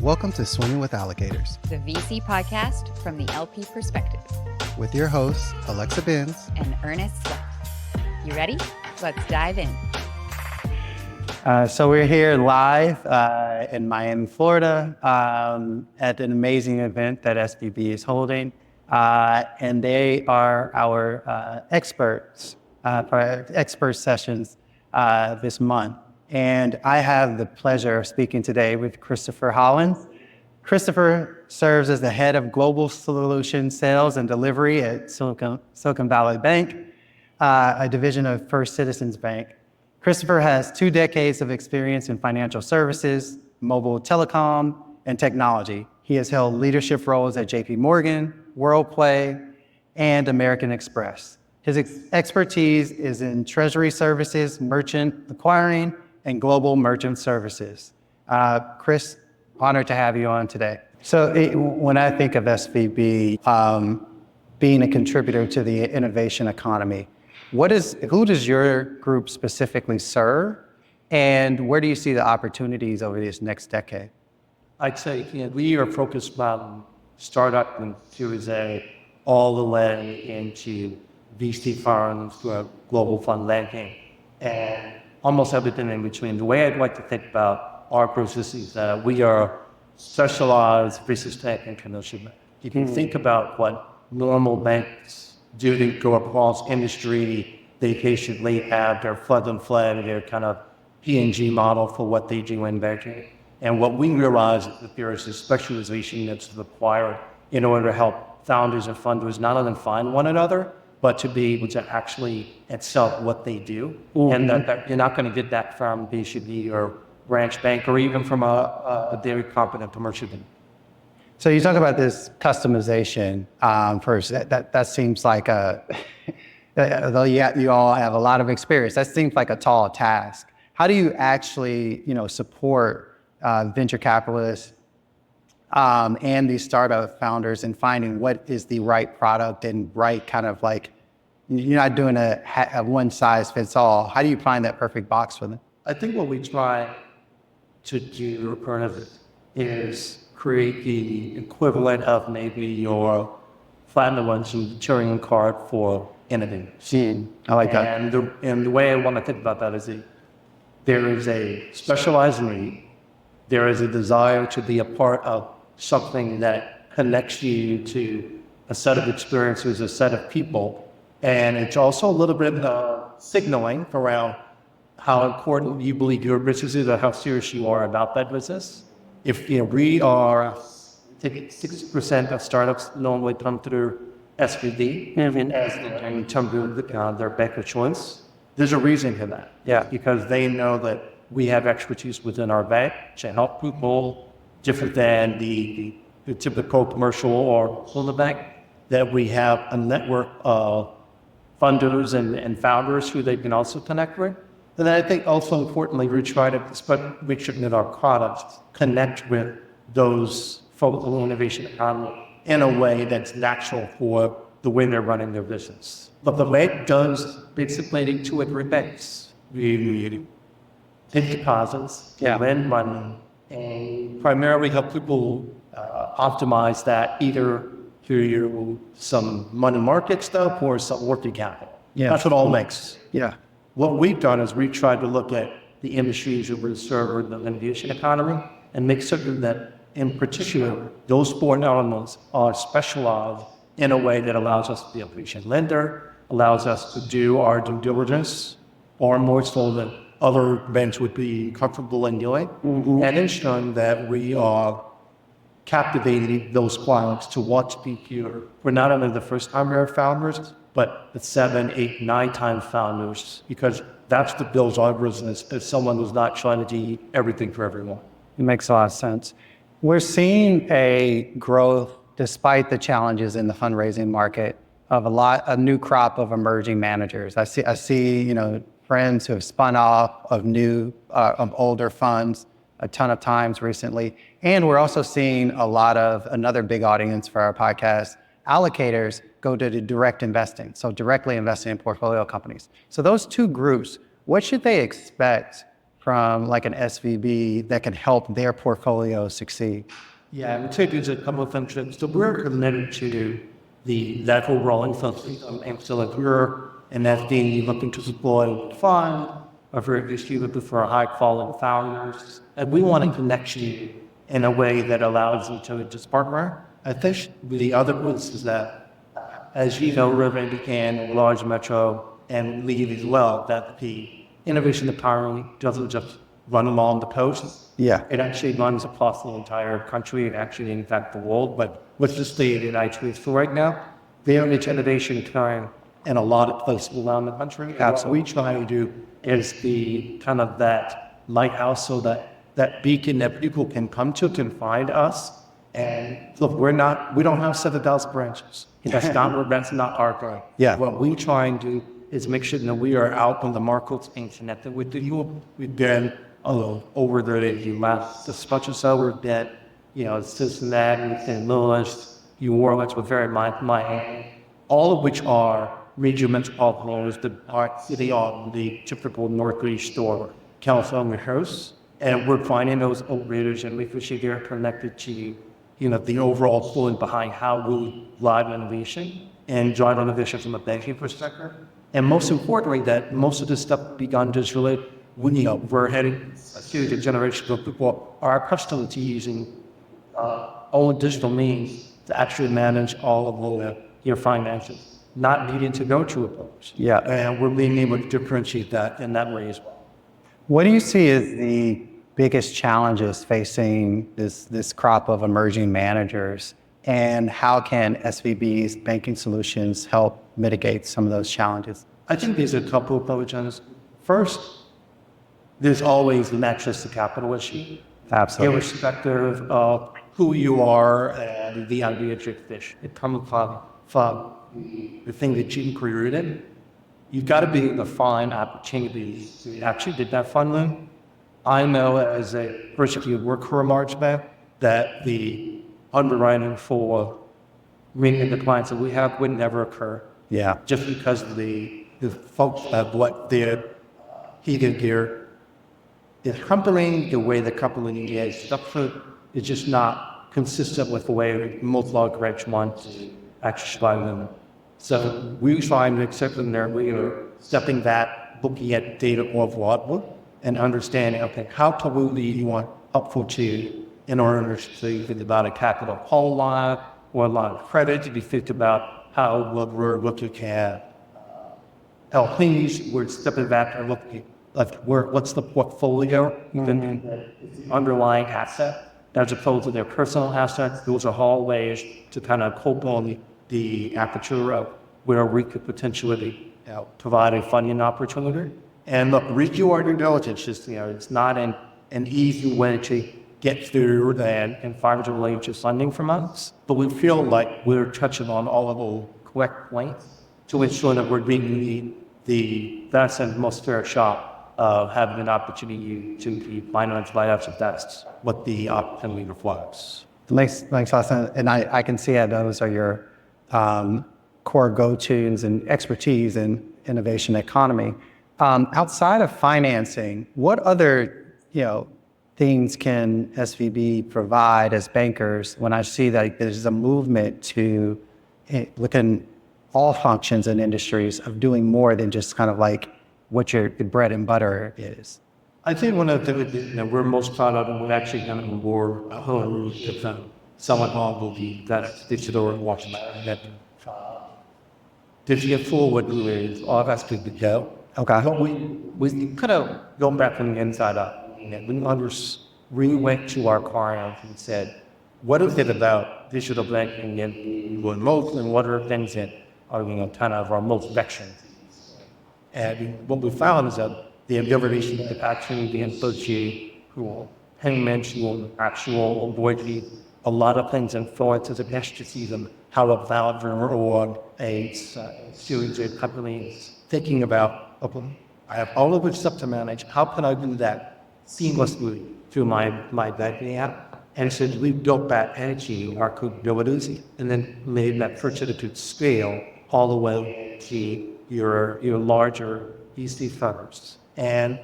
Welcome to Swimming with Allocators, the VC podcast from the LP perspective, with your hosts, Alexa Benz and Ernest Sweat. You ready? Let's dive in. So we're here live in Miami, Florida, at an amazing event that SVB is holding. And they are our experts for expert sessions this month. And I have the pleasure of speaking today with Christopher Hollins. Christopher serves as the head of Global Solution Sales and Delivery at Silicon Valley Bank, a division of First Citizens Bank. Christopher has 2 decades of experience in financial services, mobile telecom, and technology. He has held leadership roles at JP Morgan, WorldPlay, and American Express. His expertise is in treasury services, merchant acquiring, and global merchant services. Chris, honored to have you on today. So when I think of SVB being a contributor to the innovation economy, who does your group specifically serve, and where do you see the opportunities over this next decade? I'd say we are focused on startup and Series A all the way into VC funds to global fund lending and almost everything in between. The way I'd like to think about our process is that we are specialized business tech and commercial bank. If you think about what normal banks do to go across industry, they patiently have their flood and flood, their kind of P&G model for what they do in banking. And what we realize is that there is a specialization that's required in order to help founders and funders not only find one another, but to be able to actually excel what they do. And that you're not going to get that from BCB or branch bank or even from a very competent commercial bank. So you talk about this customization first. That seems like though you all have a lot of experience, that seems like a tall task. How do you actually, support venture capitalists and these startup founders in finding what is the right product and right kind of like, you're not doing a one size fits all. How do you find that perfect box for them? I think what we try to do is create the equivalent of maybe your platinum and Turing card for innovation. I like that. And the way I want to think about that is there is a specialized need. There is a desire to be a part of something that connects you to a set of experiences, a set of people. And it's also a little bit of signaling around how important you believe your business is or how serious you are about that business. If we are taking 60% of startups normally come through SVB in terms of their bank of choice, there's a reason for that. Yeah. Because they know that we have expertise within our bank to help people different than the typical commercial or the bank, that we have a network of funders and founders who they can also connect with. And then I think also importantly, we try to make sure that our products connect with those folks in the innovation economy in a way that's natural for the way they're running their business. But the way it does basically to it remains. We take deposits, lend money, and primarily help people optimize that either through some money market stuff or some working capital. Yeah. That's what all makes. Yeah. What we've done is we've tried to look at the industries that we serve in the innovation economy and make certain that, in particular, those 4 elements are specialized in a way that allows us to be a patient lender, allows us to do our due diligence, or more so than other banks would be comfortable in doing, and ensuring that we are captivating those clients to want to be here. We're not only the first time we're founders, but the 7, 8, 9 time founders, because that's what builds our business as someone who's not trying to do everything for everyone. It makes a lot of sense. We're seeing a growth, despite the challenges in the fundraising market, of a new crop of emerging managers. I see, friends who have spun off of older funds a ton of times recently. And we're also seeing a lot of another big audience for our podcast, allocators, go to the direct investing, so directly investing in portfolio companies. So those 2 groups, what should they expect from like an SVB that can help their portfolio succeed? Yeah, I would say there's a couple of things. So we're committed to that overall info system. And so if you're an FD looking to deploy a fund, or if you're looking for high quality founders, and we want to connect you in a way that allows you to just partner. I think the other piece is that, as you know, Urban began a large metro and lead as well, that the innovation empowerment doesn't just run along the coast. Yeah. It actually runs across the entire country and actually, in fact, the world. But what's the state that I choose for right now? Very much innovation occurring in a lot of places around the country. Absolutely. What we try to do is be kind of that lighthouse, so that beacon that people can come to, can find us. And look, we don't have 7,000 branches. That's not our goal. Yeah. What we try and do is make sure that we are out on the markets and connected with you. We've been over there in the last as much as so. We've been, Cincinnati, St. Louis, New Orleans, with very Miami, all of which are regional metropolitan areas that are sitting on the typical Northeast or California coast. And we're finding those operators and making sure they're connected to, the overall pulling behind how we drive innovation and drive innovation from a banking perspective. And most importantly, that most of this stuff begun digitally. We're heading to the generation of people are accustomed to using all the digital means to actually manage all of your finances, not needing to go to a place. Yeah. And we're being able to differentiate that in that way as well. What do you see as the biggest challenges facing this crop of emerging managers, and how can SVB's banking solutions help mitigate some of those challenges? I think there's a couple of approaches. First, there's always an access to capital issue. Absolutely. Irrespective of who you are and the idea of fish. It comes from the thing that you created. You've got to be able to find opportunities to actually did that funding. I know as a person who worked for a large bank that the underwriting for meeting the clients that we have would never occur. Yeah. Just because of the folks of what they're here. The company, the way the company is structured, is just not consistent with the way most large banks want to actually buy them. So we try to accept them there. We are stepping back, looking at data more broadly, and understanding, okay, how can we want helpful to in order to think about a capital call line or a line of credit, to be think about how we're looking at LPs, we're stepping back and looking like what's the portfolio, the underlying asset, as opposed to their personal assets. Those are all ways to kind of cope on the aperture of where we could potentially provide a funding opportunity. And look, redo due diligence is, it's not an easy way to get through and find a way to funding from us, but we feel like we're touching on all of the correct points to ensure that we're bringing the best and most fair shot of having an opportunity to be financed by us if that's what the opportunity reflects. Makes a lot of sense. And I can see how those are your core go-tos and expertise in innovation economy. Outside of financing, what other things can SVB provide as bankers when I see that there's a movement to look in all functions and industries of doing more than just kind of like what your bread and butter is? I think one of the things that we're most proud of, and we've actually done it more someone will be that digital and watching that. Did you get forward with all that's good to go? Okay. But we kind of go back from the inside up. We went to our clients and said, what is it about digital banking and what are things that are kind of our most vexing? And what we found is that the ability to actually be associated with payments, actual avoid a lot of things influence as a best to see them, how a founder or a series of companies thinking about, okay, I have all of this stuff to manage. How can I do that seamlessly through my banking app? And so we built that energy, our capabilities, and then made that purchase to scale all the way to your larger VC firms. And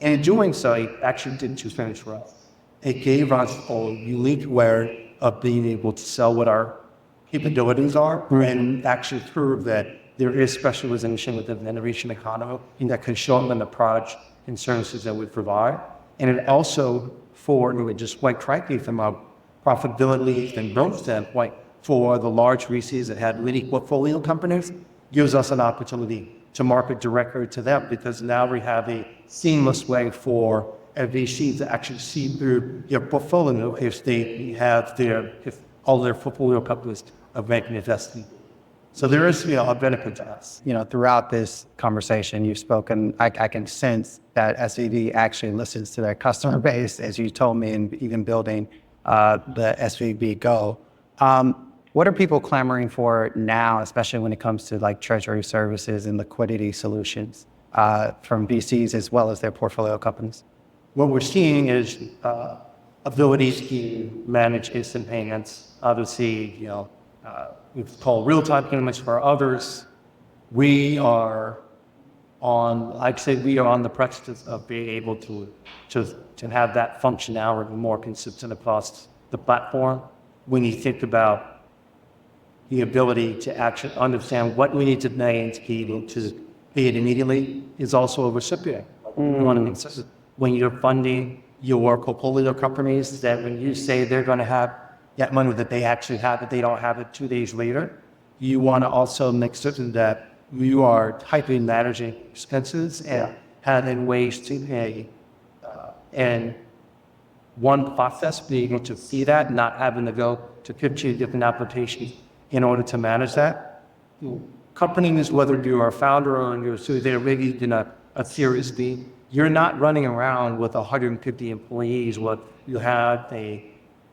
And in doing so, it actually did two things for us. It gave us a unique way of being able to sell what our capabilities are and actually prove that there is specialization within the innovation economy and that can show up in the products and services that we provide. And it also, just quite frankly, from a profitability and growth standpoint, for the large VCs that had many portfolio companies, gives us an opportunity to market directly to them, because now we have a seamless way for a VC to actually see through your portfolio if they have if all their portfolio companies are making investment. So there is a benefit to us. Throughout this conversation, you've spoken, I can sense that SVB actually listens to their customer base, as you told me, in even building the SVB Go. What are people clamoring for now, especially when it comes to like treasury services and liquidity solutions from VCs as well as their portfolio companies? What we're seeing is abilities to manage instant payments. Obviously, we've called real-time payments for others. We are on the precipice of being able to have that functionality more consistent across the platform. When you think about the ability to actually understand what we need to pay and to be able to pay it immediately is also a recipient. When you're funding your portfolio companies, that when you say they're going to have that money that they actually have, that they don't have it 2 days later, you want to also make certain that you are tightly managing expenses and having ways to pay. And one process, being able to see that, not having to go to 50 different applications in order to manage that. Companies, whether you're a founder or they're maybe in a Series B, you're not running around with 150 employees. What you have a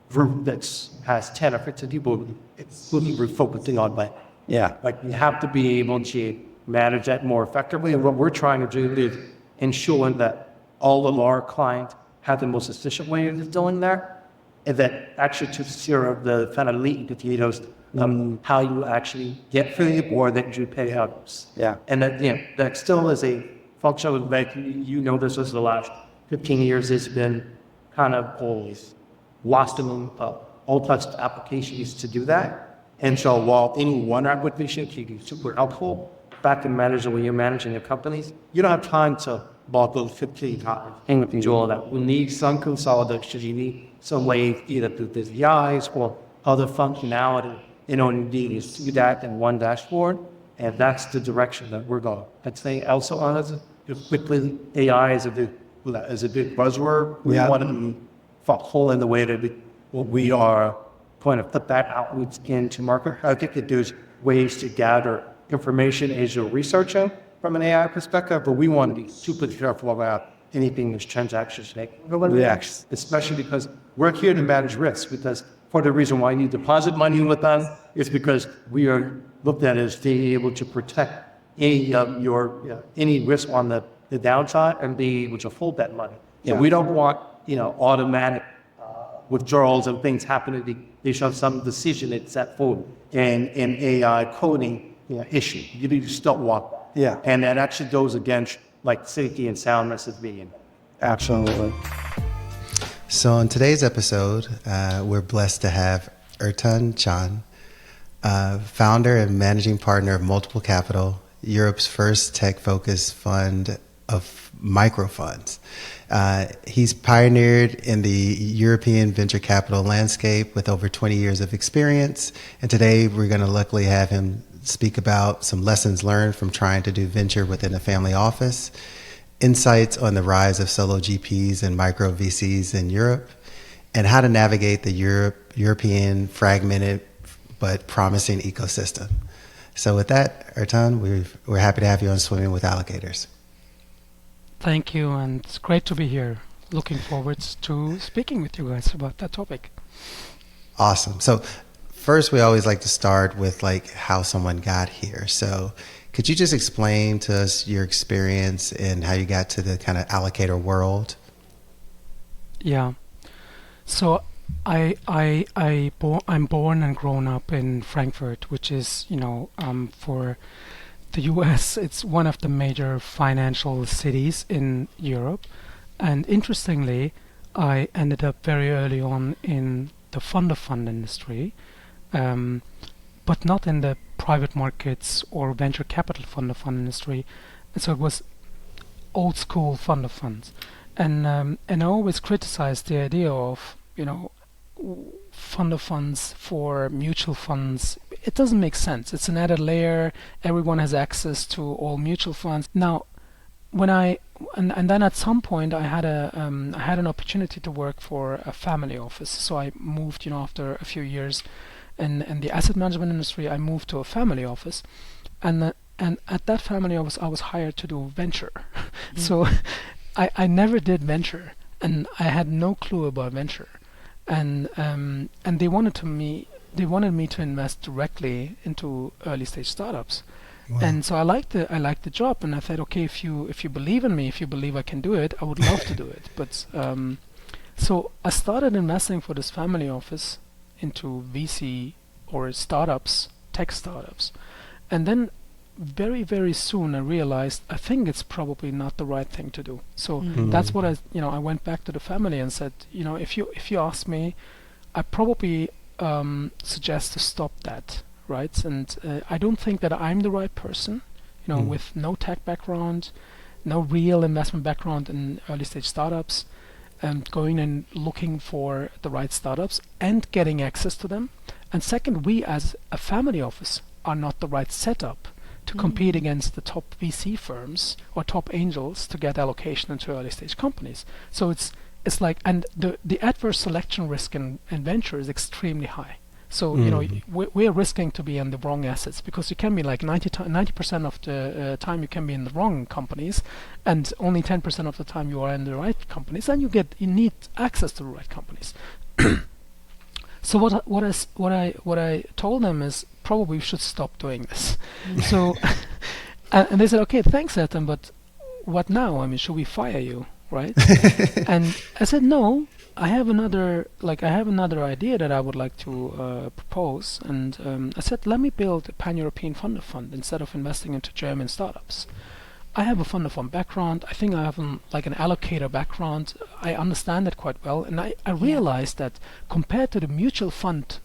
group that has 10 or 15 people, it's really focusing on that. Yeah. Like, you have to be able to manage that more effectively. And what we're trying to do is ensure that all of our clients have the most efficient way of doing that, and that actually to zero the kind of meat and potatoes, how you actually get food or that you pay others. Yeah. And that still is a function of this is the last 15 years, it's been kind of always lost in all types of applications to do that. And so while any one application can be super helpful, back in managing when you're managing your companies, you don't have time to log those 15 times and do all that. We need some consolidation. You need some way either through the AIs or other functionality in order to see that in one dashboard. And that's the direction that we're going. I'd say also quickly, AI is a big buzzword. We want to fall in the way that we are going to put that outreach into market. I think that there's ways to gather information as you're researching from an AI perspective, but we want to be super careful about anything that's transactions making. Yes. Especially because we're here to manage risk, because part of the reason why you deposit money with us is because we are looked at as being able to protect any risk on the downside and be able to hold that money. So we don't want automatic withdrawals and things happening based on some decision that's set forward in AI coding issue. You just don't want that. Yeah. And that actually goes against like safety and soundness of being. Absolutely. So on today's episode, we're blessed to have Ertan Can, founder and managing partner of Multiple Capital, Europe's first tech-focused fund of microfunds. He's pioneered in the European venture capital landscape with over 20 years of experience. And today we're going to luckily have him speak about some lessons learned from trying to do venture within a family office, insights on the rise of solo GPs and micro VCs in Europe, and how to navigate the European fragmented but promising ecosystem. So with that, Ertan, we're happy to have you on Swimming with Allocators. Thank you, and it's great to be here. Looking forward to speaking with you guys about that topic. Awesome. So first, we always like to start with like how someone got here. So could you just explain to us your experience and how you got to the kind of allocator world? Yeah. So I'm born and grown up in Frankfurt, which is, for the US, it's one of the major financial cities in Europe. And interestingly, I ended up very early on in the fund of fund industry, um, but not in the private markets or venture capital fund of fund industry. And so it was old school fund of funds. And I always criticized the idea of, fund of funds for mutual funds. It doesn't make sense. It's an added layer. Everyone has access to all mutual funds. Now, when and then at some point I had an opportunity to work for a family office. So I moved, after a few years in the asset management industry, I moved to a family office, and at that family office I was hired to do venture. So I never did venture, and I had no clue about venture, and they wanted me to invest directly into early stage startups. Wow. And so I liked the job, and I thought, okay, if you believe in me, if you believe I can do it, I would love to do it. But so I started investing for this family office into VC or startups, tech startups, and then very, very soon I realized I think it's probably not the right thing to do. So that's what I went back to the family and said, if you ask me, I probably suggest to stop that. Right, and I don't think that I'm the right person, with no tech background, no real investment background in early stage startups, and going and looking for the right startups and getting access to them. And second, we as a family office are not the right setup to compete against the top VC firms or top angels to get allocation into early stage companies. So it's like, and the adverse selection risk in venture is extremely high. So we're risking to be in the wrong assets, because you can be like 90% of the time you can be in the wrong companies, and only 10% of the time you are in the right companies, and you need access to the right companies. So what I told them is probably we should stop doing this. So and they said, okay, thanks, Ertan, but what now? I mean, should we fire you, right? And I said, no. I have another idea that I would like to propose, and I said, let me build a pan-European fund of fund instead of investing into German startups. I have a fund of fund background. I think I have an allocator background. I understand it quite well, and I realized that compared to the mutual fund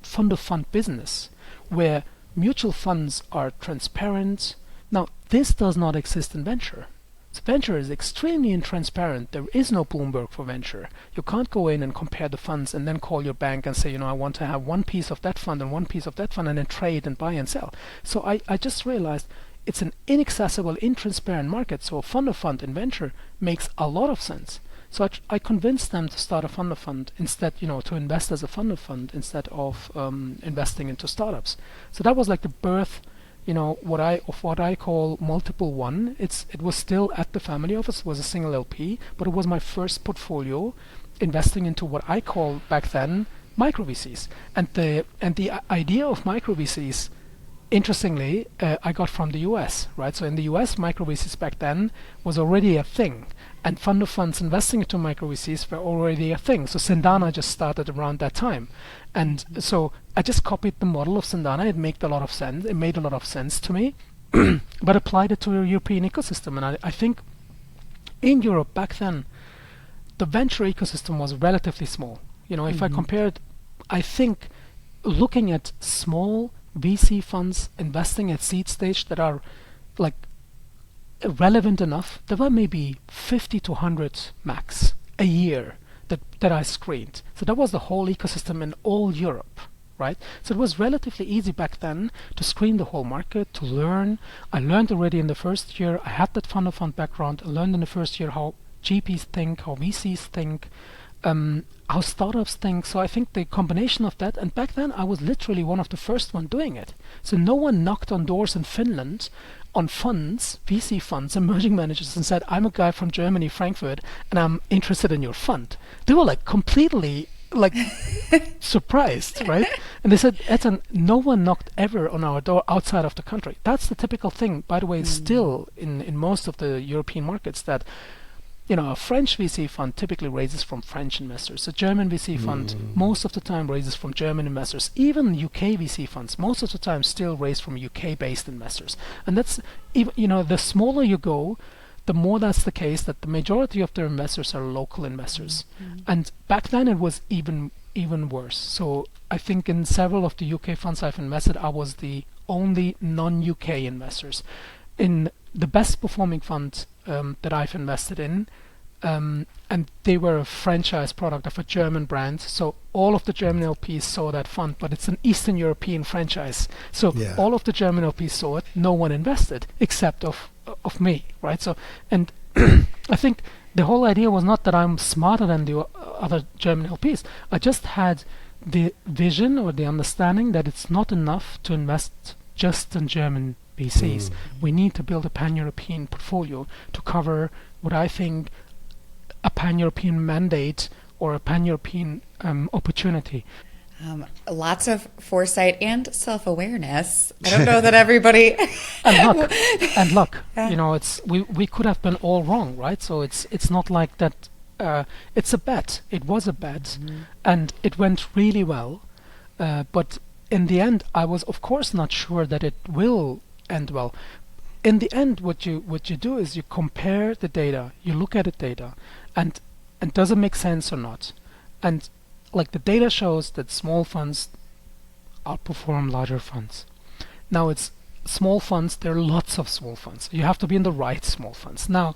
of fund business, where mutual funds are transparent, now this does not exist in venture. So venture is extremely intransparent. There is no Bloomberg for venture. You can't go in and compare the funds and then call your bank and say, I want to have one piece of that fund and one piece of that fund, and then trade and buy and sell. So I just realized it's an inaccessible, intransparent market. So a fund of fund in venture makes a lot of sense. So I convinced them to start a fund of fund instead, to invest as a fund of fund instead of investing into startups. So that was like the birth, what I call multiple one. It was still at the family office, was a single LP, but it was my first portfolio investing into what I called back then micro VCs. And the idea of micro VCs, interestingly, I got from the US, right? So in the US, micro VCs back then was already a thing, and fund of funds investing into micro VCs were already a thing. So Sendana just started around that time. And so I just copied the model of Sendana. It made a lot of sense. It made a lot of sense to me, but applied it to a European ecosystem. And I think in Europe back then, the venture ecosystem was relatively small. If I compared, I think looking at small VC funds investing at seed stage that are like relevant enough, there were maybe 50 to 100 max a year that I screened. So that was the whole ecosystem in all Europe, right? So it was relatively easy back then to screen the whole market, to learn. I learned already in the first year. I had that fund of fund background. I learned in the first year how GPs think, how VCs think, how startups think. So I think the combination of that, and back then I was literally one of the first one doing it. So no one knocked on doors in Finland on funds, VC funds, emerging managers, and said, I'm a guy from Germany, Frankfurt, and I'm interested in your fund. They were like completely surprised, right? And they said, Ertan, no one knocked ever on our door outside of the country. That's the typical thing, by the way, still in most of the European markets, that a French VC fund typically raises from French investors. A German VC fund most of the time raises from German investors. Even UK VC funds most of the time still raise from UK-based investors. And that's even, the smaller you go, the more that's the case, that the majority of their investors are local investors. And back then it was even worse. So I think in several of the UK funds I've invested, I was the only non-UK investors. In the best performing fund that I've invested in, and they were a franchise product of a German brand, so all of the German LPs saw that fund, but it's an Eastern European franchise, so Yeah. all of the German LPs saw it. No one invested except of me, right? So, and I think the whole idea was not that I'm smarter than the other German LPs. I just had the vision or the understanding that it's not enough to invest just in German VCs. We need to build a pan-European portfolio to cover what I think a pan-European mandate or a pan-European opportunity. Lots of foresight and self-awareness. I don't know that everybody. and luck. Yeah. You know, it's we could have been all wrong, right? So it's not like that. It's a bet. It was a bet, and it went really well. But in the end, I was of course not sure that it will end well. In the end, what you do is you compare the data, you look at the data, and does it make sense or not? And like the data shows that small funds outperform larger funds. Now it's small funds, there are lots of small funds. You have to be in the right small funds. Now,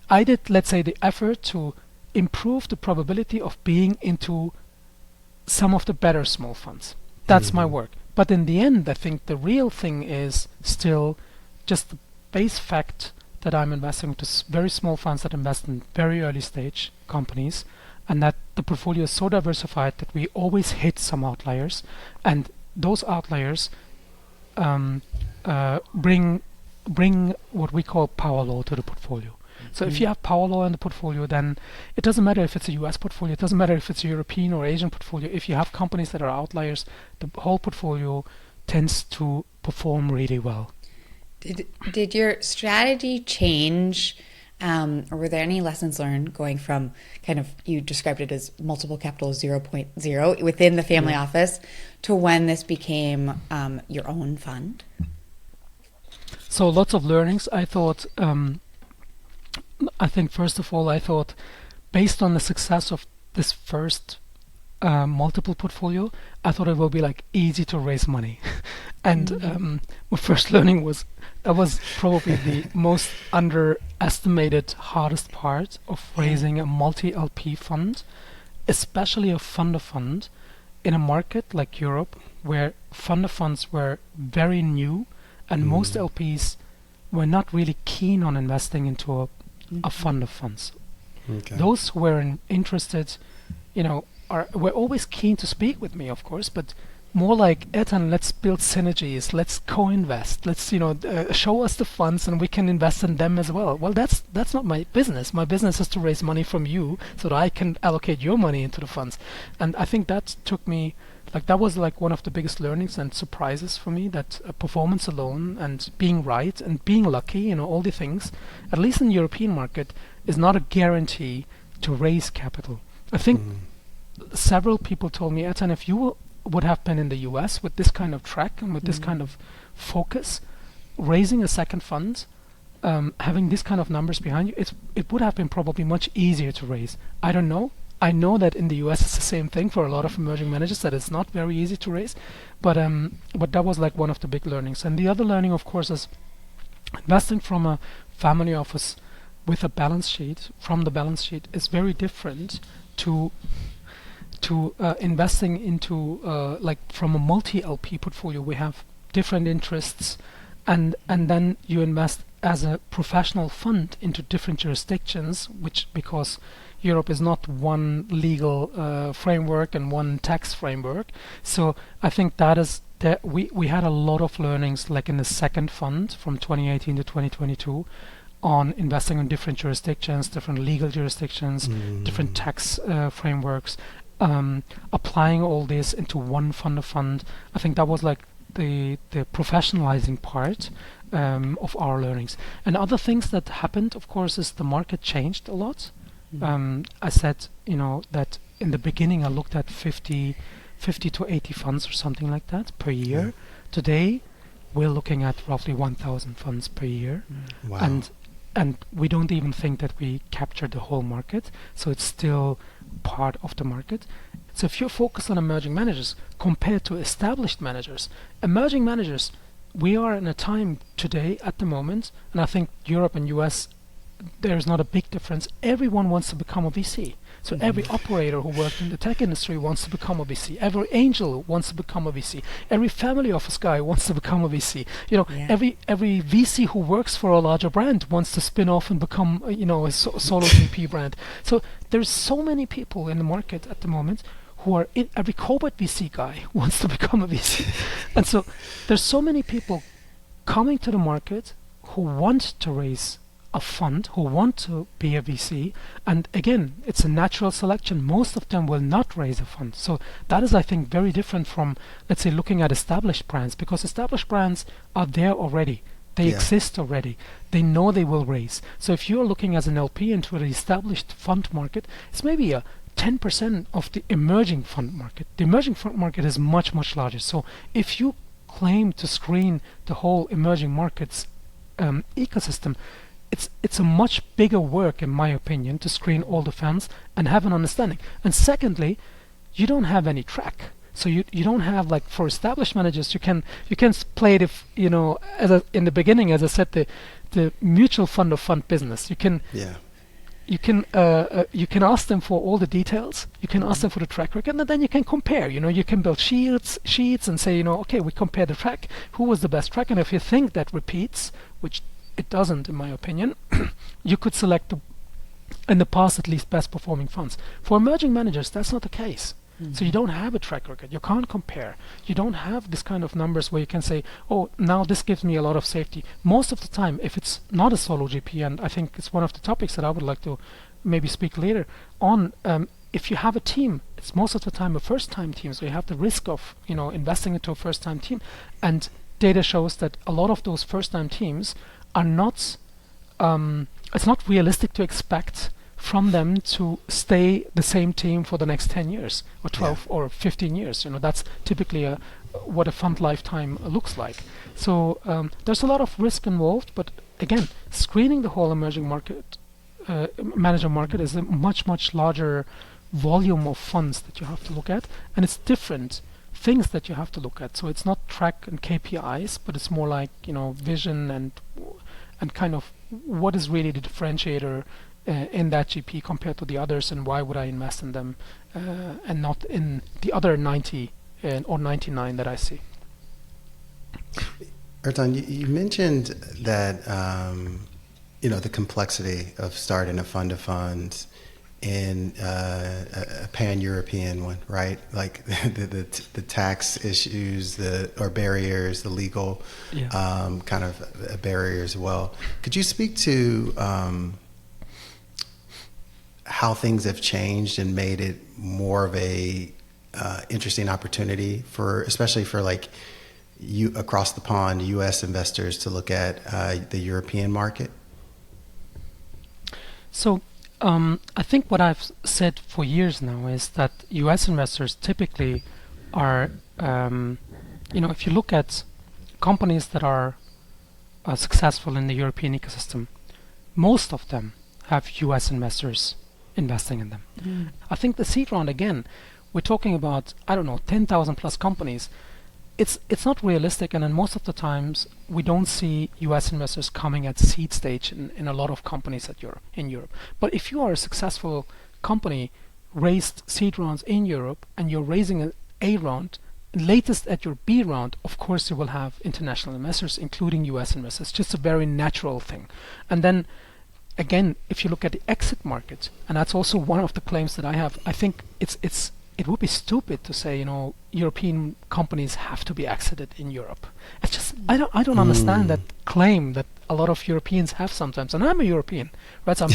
I did, let's say, the effort to improve the probability of being into some of the better small funds. That's my work. But in the end, I think the real thing is still just the base fact that I'm investing into very small funds that invest in very early stage companies, and that the portfolio is so diversified that we always hit some outliers, and those outliers bring what we call power law to the portfolio. So if you have power law in the portfolio, then it doesn't matter if it's a US portfolio, it doesn't matter if it's a European or Asian portfolio. If you have companies that are outliers, the whole portfolio tends to perform really well. Did your strategy change, or were there any lessons learned going from kind of, you described it as multiple capital 0.0 within the family office, to when this became your own fund? So lots of learnings. I think first of all, I thought based on the success of this first multiple portfolio, I thought it will be like easy to raise money. And my first learning was that was probably the most underestimated hardest part of raising a multi-LP fund, especially a fund of fund in a market like Europe, where fund of funds were very new and most LPs were not really keen on investing into a fund of funds. Okay. Those who were interested, were always keen to speak with me, of course, but more like, Ertan, let's build synergies, let's co-invest, let's show us the funds and we can invest in them as well. Well, that's not my business. My business is to raise money from you so that I can allocate your money into the funds. And I think that took me, that was like one of the biggest learnings and surprises for me, that performance alone and being right and being lucky, all the things, at least in the European market, is not a guarantee to raise capital. I think several people told me, Ertan, if you would have been in the US with this kind of track and with this kind of focus, raising a second fund, having this kind of numbers behind you, it would have been probably much easier to raise. I don't know. I know that in the US it's the same thing for a lot of emerging managers, that it's not very easy to raise, but that was like one of the big learnings. And the other learning, of course, is investing from a family office with a balance sheet, from the balance sheet, is very different to investing into from a multi-LP portfolio. We have different interests, and then you invest as a professional fund into different jurisdictions, because Europe is not one legal framework and one tax framework. So I think that we had a lot of learnings, like in the second fund from 2018 to 2022, on investing in different jurisdictions, different legal jurisdictions, different tax frameworks, applying all this into one fund of fund. I think that was like the professionalizing part of our learnings. And other things that happened, of course, is the market changed a lot. I said, that in the beginning I looked at 50 to 80 funds or something like that per year. Yeah. Today we're looking at roughly 1,000 funds per year. Wow. And and we don't even think that we captured the whole market, so it's still part of the market. So if you're focused on emerging managers compared to established managers, emerging managers, we are in a time today at the moment, and I think Europe and US, there's not a big difference. Everyone wants to become a VC. So every operator who worked in the tech industry wants to become a VC. Every angel wants to become a VC. Every family office guy wants to become a VC. Yeah. Every VC who works for a larger brand wants to spin off and become, a solo GP brand. So there's so many people in the market at the moment who are in. Every corporate VC guy wants to become a VC. And so there's so many people coming to the market who want to raise a fund, who want to be a VC, and again, it's a natural selection. Most of them will not raise a fund. So that is, I think, very different from, let's say, looking at established brands, because established brands are there already. They exist already. They know they will raise. So if you're looking as an LP into the established fund market, it's maybe a 10% of the emerging fund market. The emerging fund market is much, much larger. So if you claim to screen the whole emerging markets ecosystem, it's a much bigger work, in my opinion, to screen all the funds and have an understanding. And secondly, you don't have any track. So you don't have, like, for established managers, you can play it if, in the beginning, as I said, the mutual fund of fund business. You can ask them for all the details. You can ask them for the track record, and then you can compare. You can build sheets and say, okay, we compare the track. Who was the best track? And if you think that repeats, which it doesn't, in my opinion, you could select in the past at least best performing funds. For emerging managers, that's not the case. So you don't have a track record. You can't compare. You don't have this kind of numbers where you can say, oh, now this gives me a lot of safety. Most of the time, if it's not a solo GP, and I think it's one of the topics that I would like to maybe speak later on, if you have a team, it's most of the time a first-time team, so you have the risk of investing into a first-time team, and data shows that a lot of those first-time teams are not, it's not realistic to expect from them to stay the same team for the next 10 years or 12 or 15 years. That's typically what a fund lifetime looks like. So there's a lot of risk involved, but again, screening the whole emerging market, manager market, is a much, much larger volume of funds that you have to look at, and it's different things that you have to look at. So it's not track and KPIs, but it's more like vision and kind of what is really the differentiator in that GP compared to the others, and why would I invest in them and not in the other 90 or 99 that I see. Ertan, you mentioned that the complexity of starting a fund of funds in a pan-European one, right? Like the tax issues, or barriers, the legal kind of barriers as well. Could you speak to how things have changed and made it more of a interesting opportunity especially for like you across the pond U.S. investors to look at the European market? So I think what I've said for years now is that U.S. investors typically are, if you look at companies that are successful in the European ecosystem, most of them have U.S. investors investing in them. I think the seed round, again, we're talking about, 10,000 plus companies. It's not realistic, and then most of the times we don't see U.S. investors coming at seed stage in a lot of companies in Europe. But if you are a successful company, raised seed rounds in Europe, and you're raising an A round, latest at your B round, of course you will have international investors, including U.S. investors. Just a very natural thing. And then again, if you look at the exit market, and that's also one of the claims that I have, I think it would be stupid to say, European companies have to be exited in Europe. It's just, I don't understand that claim that a lot of Europeans have sometimes. And I'm a European, right? So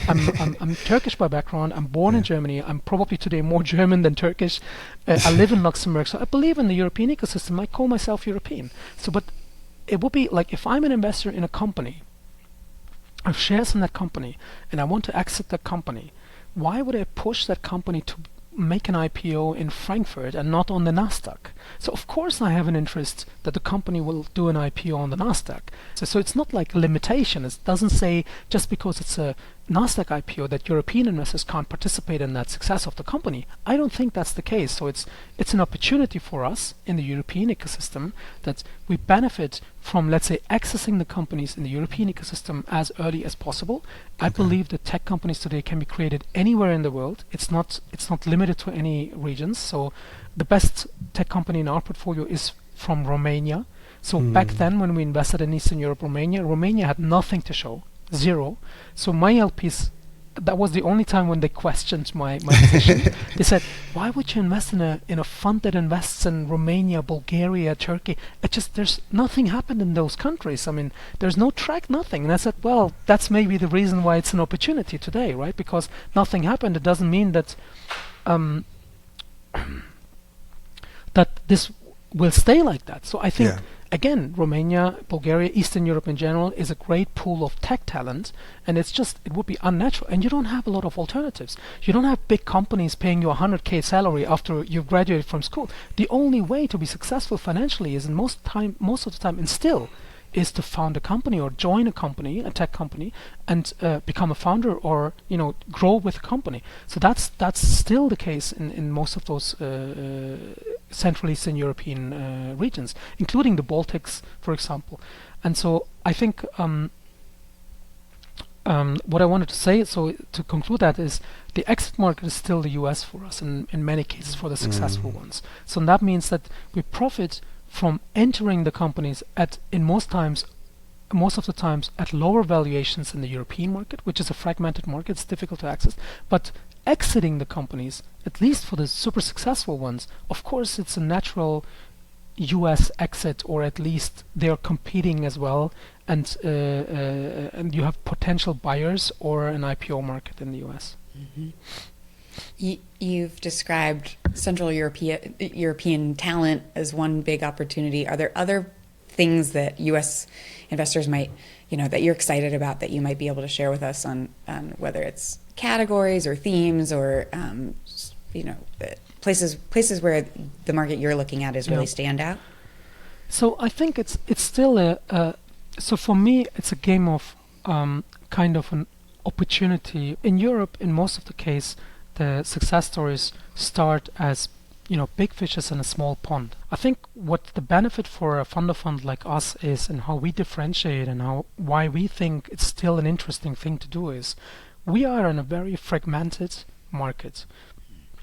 I'm Turkish by background. I'm born in Germany. I'm probably today more German than Turkish. I live in Luxembourg, so I believe in the European ecosystem. I call myself European. So, but it would be like, if I'm an investor in a company, I have shares in that company, and I want to exit that company, why would I push that company to make an IPO in Frankfurt and not on the Nasdaq? So of course I have an interest that the company will do an IPO on the Nasdaq. So it's not like a limitation. It doesn't say just because it's a Nasdaq IPO that European investors can't participate in that success of the company. I don't think that's the case. So it's an opportunity for us in the European ecosystem that we benefit from, let's say, accessing the companies in the European ecosystem as early as possible. I believe that tech companies today can be created anywhere in the world. It's not limited to any regions. So the best tech company in our portfolio is from Romania. So back then when we invested in Eastern Europe, Romania had nothing to show. Zero. So my LPs, that was the only time when they questioned my position. They said, why would you invest in a fund that invests in Romania, Bulgaria, Turkey? There's nothing happened in those countries. I mean, there's no track, nothing. And I said, well, that's maybe the reason why it's an opportunity today, right? Because nothing happened. It doesn't mean that that this will stay like that. So I think again, Romania, Bulgaria, Eastern Europe in general is a great pool of tech talent, and it would be unnatural. And you don't have a lot of alternatives. You don't have big companies paying you 100K salary after you've graduated from school. The only way to be successful financially is, most of the time, and still, is to found a company or join a company, a tech company, and become a founder or grow with a company. So that's still the case in most of those Central Eastern European regions, including the Baltics, for example. And so I think what I wanted to say, so to conclude that, is the exit market is still the US for us in many cases for the successful ones. So that means that we profit from entering the companies most of the times at lower valuations in the European market, which is a fragmented market, it's difficult to access, but exiting the companies, at least for the super successful ones, of course it's a natural US exit, or at least they're competing as well, and you have potential buyers or an IPO market in the US. Mm-hmm. You've described Central European talent as one big opportunity. Are there other things that U.S. investors might, that you're excited about that you might be able to share with us on whether it's categories or themes or, places where the market you're looking at is really stand out? So I think it's still so for me, it's a game of kind of an opportunity. In Europe, in most of the case, the success stories start as big fishes in a small pond. I think what the benefit for a fund of fund like us is, and how we differentiate and why we think it's still an interesting thing to do, is we are in a very fragmented market.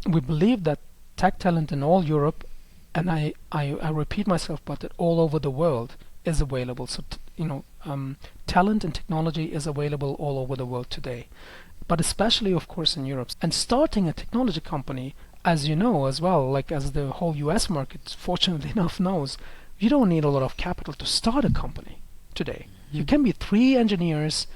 We believe that tech talent in all Europe, and I repeat myself, but that all over the world is available. So talent and technology is available all over the world today, but especially, of course, in Europe. And starting a technology company, as you know as well, like as the whole US market, fortunately enough, knows, you don't need a lot of capital to start a company today. You can be 3 engineers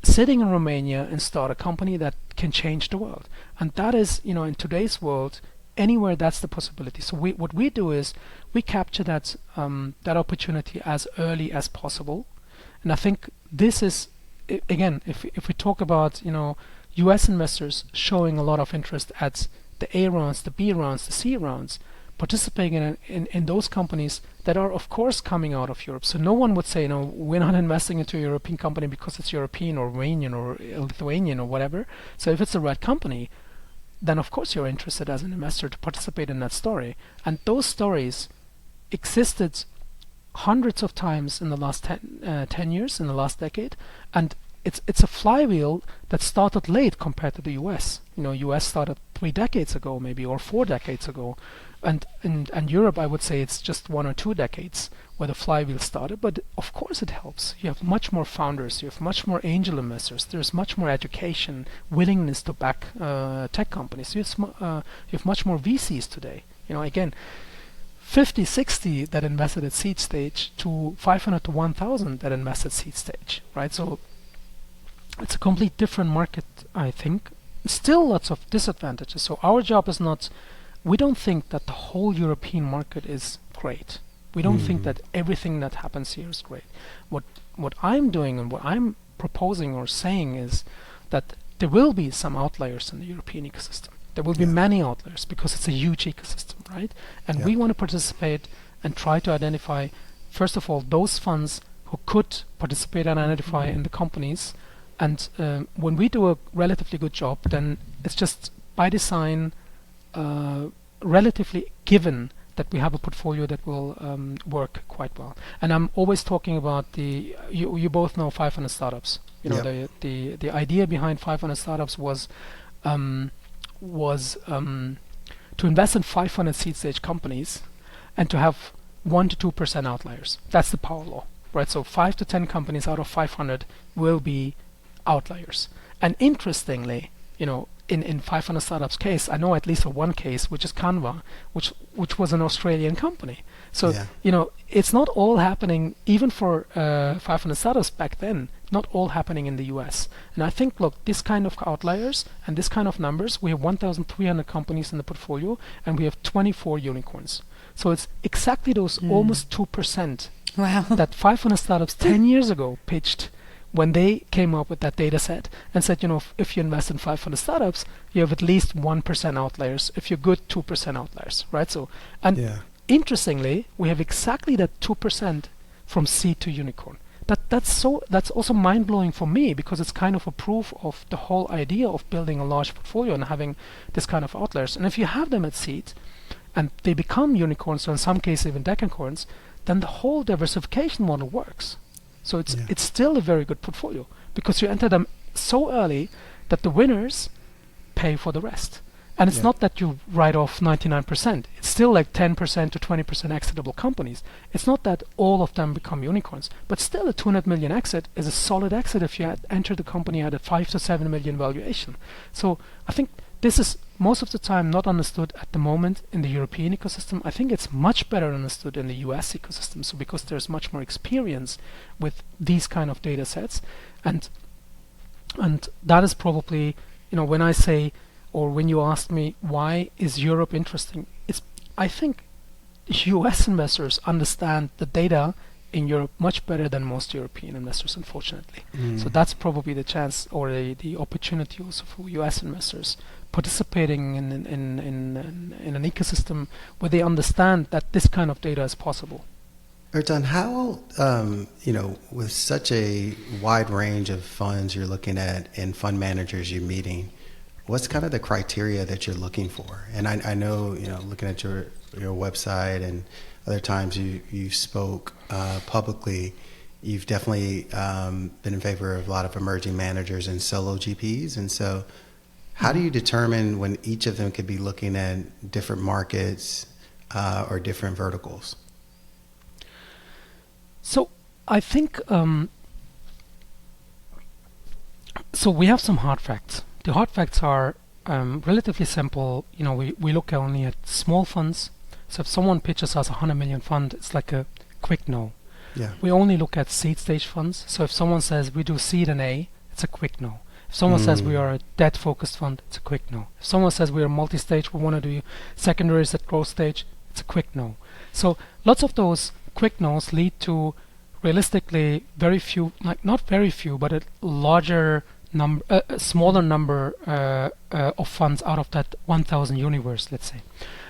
sitting in Romania and start a company that can change the world. And that is, in today's world, anywhere that's the possibility. So what we do is we capture that opportunity as early as possible. And I think this is, again, if we talk about, US investors showing a lot of interest at the A rounds, the B rounds, the C rounds, participating in those companies that are, of course, coming out of Europe. So no one would say, we're not investing into a European company because it's European or Romanian or Lithuanian or whatever. So if it's the right company, then of course you're interested as an investor to participate in that story. And those stories existed hundreds of times in the last 10 years, in the last decade, and it's a flywheel that started late compared to the US. US started 3 decades ago, maybe, or 4 decades ago, and Europe, I would say it's just 1 or 2 decades where the flywheel started. But of course it helps. You have much more founders, you have much more angel investors, there's much more education, willingness to back tech companies. You have much more VCs today. Again, 50, 60 that invested at seed stage to 500 to 1,000 that invest at seed stage, right? So it's a complete different market, I think. Still lots of disadvantages. So our job is not, we don't think that the whole European market is great. We don't think that everything that happens here is great. What I'm doing and what I'm proposing or saying is that there will be some outliers in the European ecosystem. There will be many outliers because it's a huge ecosystem, right? And we want to participate and try to identify, first of all, those funds who could participate and identify in the companies. And when we do a relatively good job, then it's just by design relatively given that we have a portfolio that will work quite well. And I'm always talking about you both know 500 startups. You know, the idea behind 500 startups was to invest in 500 seed stage companies and to have 1 to 2% outliers. That's the power law, right? So 5 to 10 companies out of 500 will be outliers. And interestingly, you know, in 500 startups case, I know at least for one case, which is Canva, which was an Australian company. So you know, it's not all happening, even for 500 startups back then, not all happening in the US. And I think, look, this kind of outliers and this kind of numbers, we have 1,300 companies in the portfolio and we have 24 unicorns. So it's exactly those almost 2% that 500 startups 10 years ago pitched when they came up with that data set and said, you know, if you invest in 500 startups, you have at least 1% outliers. If you're good, 2% outliers, right? So, and interestingly, we have exactly that 2% from seed to unicorn. That's also mind-blowing for me because it's kind of a proof of the whole idea of building a large portfolio and having this kind of outliers. And if you have them at seed and they become unicorns, or in some cases even decacorns, then the whole diversification model works. So it's still a very good portfolio because you enter them so early that the winners pay for the rest. And it's not that you write off 99%. It's still like 10% to 20% exitable companies. It's not that all of them become unicorns, but still a 200 million exit is a solid exit if you had entered the company at a 5 to 7 million valuation. So I think this is most of the time not understood at the moment in the European ecosystem. I think it's much better understood in the US ecosystem. So because there's much more experience with these kind of data sets, and that is probably, you know, when I say, or when you asked me why is Europe interesting, it's, I think US investors understand the data in Europe much better than most European investors, unfortunately. So that's probably the chance or the opportunity also for US investors participating in an ecosystem where they understand that this kind of data is possible. Ertan, how, you know, with such a wide range of funds you're looking at and fund managers you're meeting, what's kind of the criteria that you're looking for? And I know, you know, looking at your website and other times you spoke publicly, you've definitely been in favor of a lot of emerging managers and solo GPs. And so how do you determine when each of them could be looking at different markets or different verticals? So I think, so we have some hard facts. The hard facts are relatively simple. You know, we look only at small funds. So if someone pitches us 100 million fund, it's like a quick no. Yeah. We only look at seed stage funds. So if someone says we do seed and A, it's a quick no. If someone says we are a debt focused fund, it's a quick no. If someone says we are multi-stage, we want to do secondaries at growth stage, it's a quick no. So lots of those quick no's lead to realistically very few, like not very few, but a larger number, a smaller number of funds out of that 1,000 universe, let's say.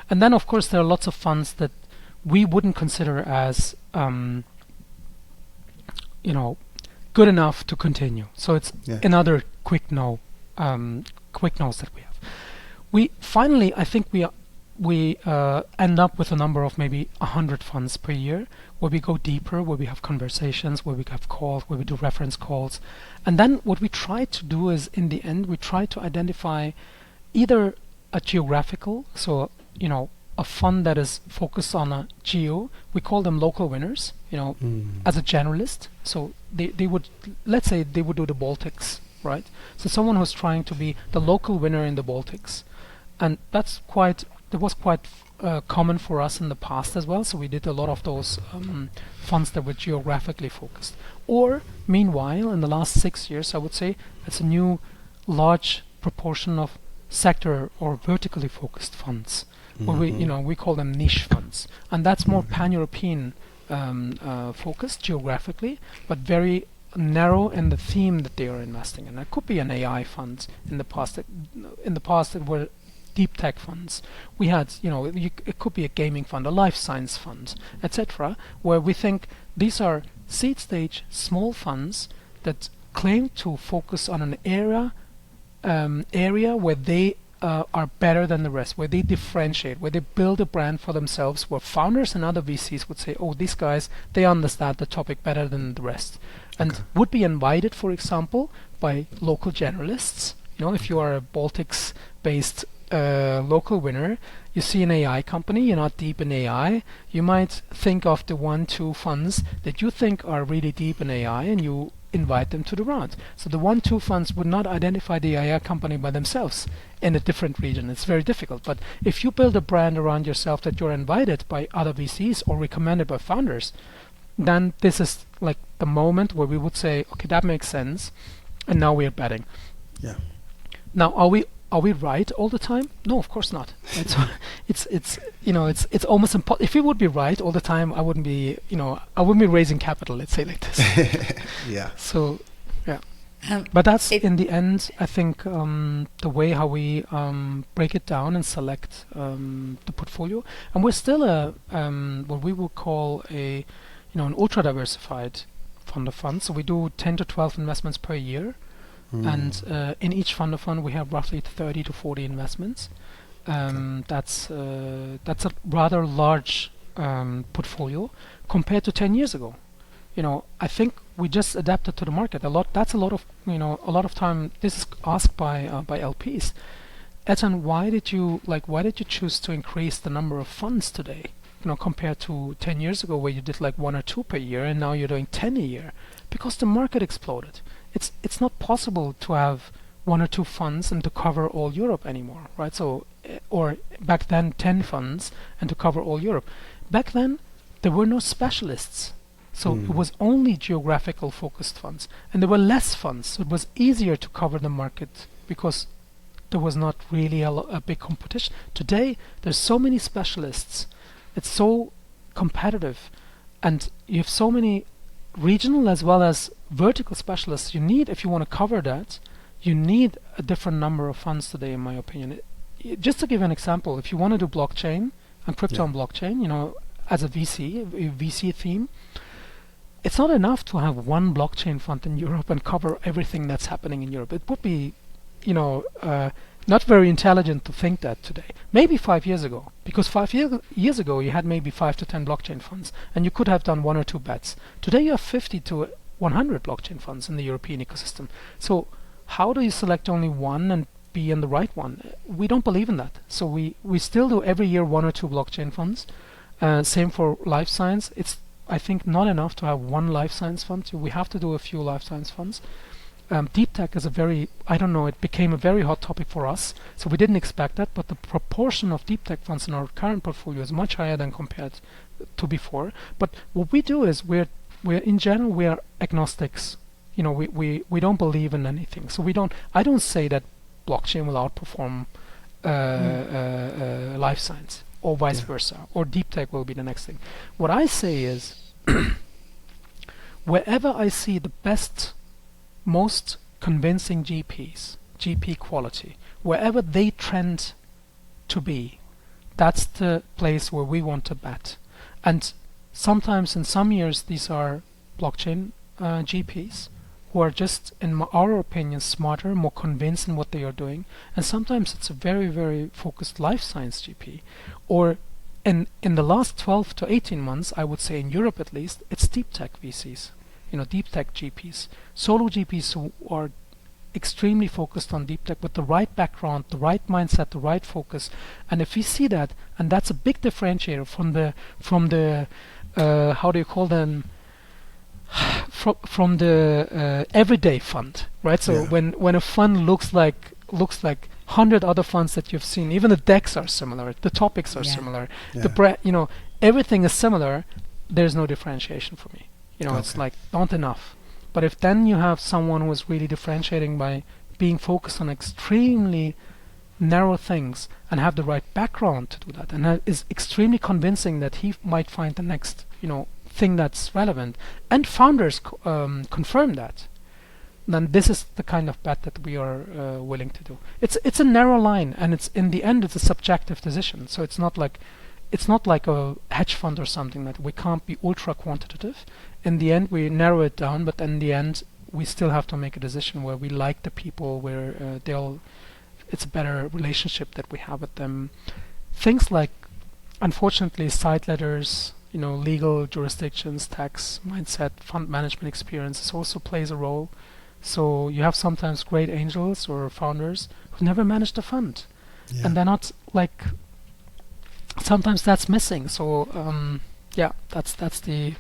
And then of course there are lots of funds that we wouldn't consider as you know, good enough to continue. So it's another quick no, quick no's that we have. We finally, I think we end up with a number of maybe 100 funds per year where we go deeper, where we have conversations, where we have calls, where we do reference calls. And then what we try to do is, in the end, we try to identify either a geographical, so, you know, a fund that is focused on a geo. We call them local winners, you know, as a generalist. So they would, let's say they would do the Baltics, right? So someone who's trying to be the local winner in the Baltics. And that was quite common for us in the past as well. So we did a lot of those funds that were geographically focused. Or meanwhile, in the last 6 years, I would say it's a new large proportion of sector or vertically focused funds. Where we call them niche funds, and that's more pan-European focused geographically, but very narrow in the theme that they are investing in. It could be an AI fund in the past that were deep tech funds. We had, it could be a gaming fund, a life science fund, etc., where we think these are seed stage small funds that claim to focus on an area where they are better than the rest, where they differentiate, where they build a brand for themselves, where founders and other VCs would say, oh, these guys, they understand the topic better than the rest, and would be invited, for example, by local generalists. If you are a Baltics-based local winner, you see an AI company, you're not deep in AI, you might think of the 1-2 funds that you think are really deep in AI, and you invite them to the round. So the 1-2 funds would not identify the AI company by themselves in a different region. It's very difficult. But if you build a brand around yourself that you're invited by other VCs or recommended by founders, then this is like the moment where we would say, okay, that makes sense, and now we're betting. Yeah. Now, are we right all the time? No, of course not. It's it's almost impossible. If we would be right all the time, I wouldn't be raising capital. Let's say like this. Yeah. So, yeah. But that's in the end, I think, the way how we break it down and select the portfolio. And we're still what we would call an ultra diversified fund of funds. So we do 10 to 12 investments per year. And in each fund of fund we have roughly 30 to 40 investments. That's a rather large portfolio compared to 10 years ago. I think we just adapted to the market a lot. That's a lot of time. This is asked by LPs. Ertan, why did you choose to increase the number of funds today? Compared to 10 years ago where you did like 1 or 2 per year, and now you're doing 10 a year, because the market exploded. It's not possible to have 1 or 2 funds and to cover all Europe anymore, right? So, or back then 10 funds and to cover all Europe. Back then there were no specialists, so it was only geographical focused funds, and there were less funds, so it was easier to cover the market because there was not really a big competition. Today there's so many specialists, it's so competitive, and you have so many regional as well as vertical specialists. If you want to cover that, you need a different number of funds today, in my opinion. Just to give an example, if you want to do blockchain and crypto and blockchain, as a VC theme, it's not enough to have one blockchain fund in Europe and cover everything that's happening in Europe. It would be, not very intelligent to think that today. Maybe 5 years ago, because 5 years ago you had maybe 5 to 10 blockchain funds, and you could have done 1 or 2 bets. Today you have 50 to 100 blockchain funds in the European ecosystem. So how do you select only one and be in the right one? We don't believe in that. So we still do every year 1 or 2 blockchain funds. Same for life science. It's, I think, not enough to have one life science fund. So we have to do a few life science funds. Deep tech is it became a very hot topic for us, so we didn't expect that, but the proportion of deep tech funds in our current portfolio is much higher than compared to before. But what we do is we're in general, we are agnostics. We don't believe in anything, so I don't say that blockchain will outperform life science or vice versa, or deep tech will be the next thing. What I say is wherever I see the best, most convincing GP quality, wherever they trend to be, that's the place where we want to bet. And sometimes in some years these are blockchain GPs who are just, in our opinion, smarter, more convinced in what they are doing, and sometimes it's a very, very focused life science GP. Or in the last 12 to 18 months, I would say in Europe at least, it's deep tech VCs, deep tech GPs, solo GPs who are extremely focused on deep tech with the right background, the right mindset, the right focus. And if we see that, and that's a big differentiator from the how do you call them, from the everyday fund, right? So when a fund looks like 100 other funds that you've seen, even the decks are similar, the topics are similar, the everything is similar, there's no differentiation for me. It's like not enough. But if then you have someone who is really differentiating by being focused on extremely narrow things and have the right background to do that, and is extremely convincing that he might find the next thing that's relevant, and founders confirm that, then this is the kind of bet that we are willing to do. It's a narrow line, and it's in the end it's a subjective decision. So it's not like a hedge fund or something that we can't be ultra quantitative. In the end, we narrow it down, but in the end, we still have to make a decision where we like the people, where it's a better relationship that we have with them. Things like, unfortunately, side letters, legal jurisdictions, tax, mindset, fund management experience, this also plays a role. So you have sometimes great angels or founders who never managed a fund, and they're not like. Sometimes that's missing. So that's the